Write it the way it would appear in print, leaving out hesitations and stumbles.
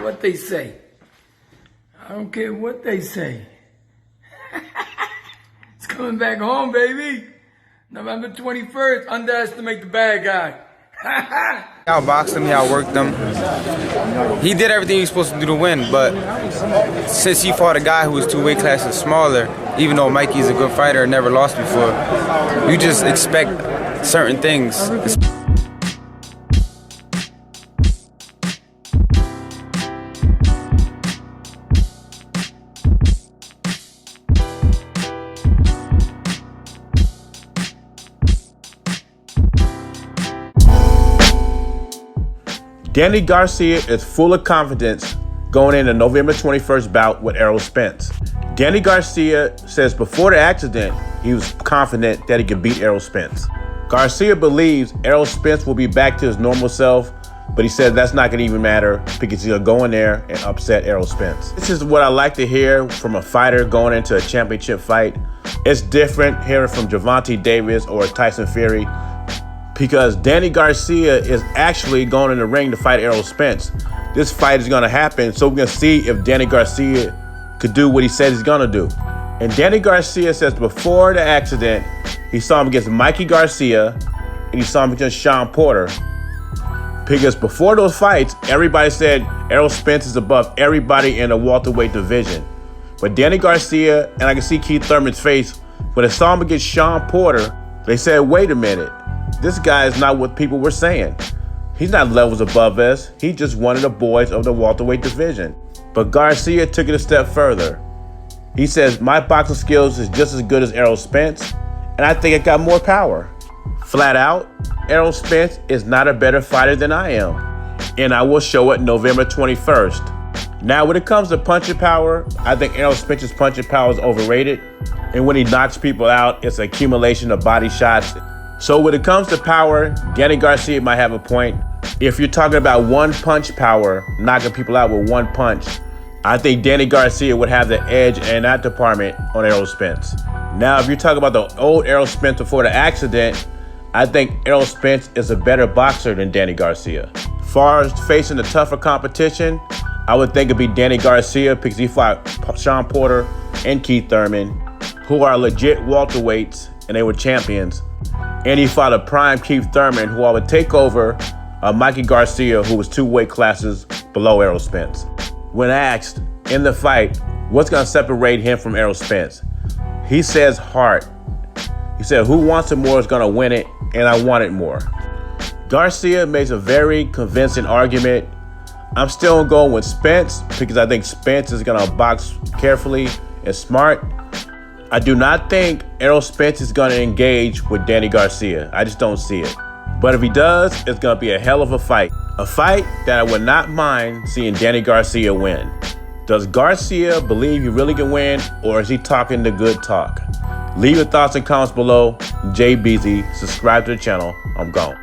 what they say. I don't care what they say. It's coming back home, baby. November 21st, underestimate the bad guy. I outboxed him, he outworked him. He did everything he was supposed to do to win, but since he fought a guy who was 2 weight classes smaller, even though Mikey's a good fighter and never lost before, you just expect certain things. Danny Garcia is full of confidence going into November 21st bout with Errol Spence. Danny Garcia says before the accident, he was confident that he could beat Errol Spence. Garcia believes Errol Spence will be back to his normal self, but he says that's not going to even matter because he'll go in there and upset Errol Spence. This is what I like to hear from a fighter going into a championship fight. It's different hearing from Gervonta Davis or Tyson Fury, because Danny Garcia is actually going in the ring to fight Errol Spence. This fight is going to happen, so we're going to see if Danny Garcia could do what he says he's going to do. And Danny Garcia says before the accident, he saw him against Mikey Garcia, and he saw him against Sean Porter. Because before those fights, everybody said Errol Spence is above everybody in the welterweight division. But Danny Garcia, and I can see Keith Thurman's face, when they saw him against Sean Porter, they said, wait a minute. This guy is not what people were saying. He's not levels above us. He's just one of the boys of the welterweight division. But Garcia took it a step further. He says, my boxing skills is just as good as Errol Spence, and I think it got more power. Flat out, Errol Spence is not a better fighter than I am, and I will show it November 21st. Now, when it comes to punching power, I think Errol Spence's punching power is overrated, and when he knocks people out, it's an accumulation of body shots. So when it comes to power, Danny Garcia might have a point. If you're talking about one punch power, knocking people out with one punch, I think Danny Garcia would have the edge in that department on Errol Spence. Now, if you're talking about the old Errol Spence before the accident, I think Errol Spence is a better boxer than Danny Garcia. As far as facing the tougher competition, I would think it'd be Danny Garcia because he fought Sean Porter and Keith Thurman, who are legit welterweights, and they were champions. And he fought a prime Keith Thurman, who I would take over Mikey Garcia, who was 2 weight classes below Errol Spence. When asked in the fight, what's going to separate him from Errol Spence? He says heart. He said, who wants it more is going to win it, and I want it more. Garcia makes a very convincing argument. I'm still going with Spence because I think Spence is going to box carefully and smart. I do not think Errol Spence is going to engage with Danny Garcia. I just don't see it. But if he does, it's going to be a hell of a fight. A fight that I would not mind seeing Danny Garcia win. Does Garcia believe he really can win, or is he talking the good talk? Leave your thoughts and comments below. Jay Beezy. Subscribe to the channel. I'm gone.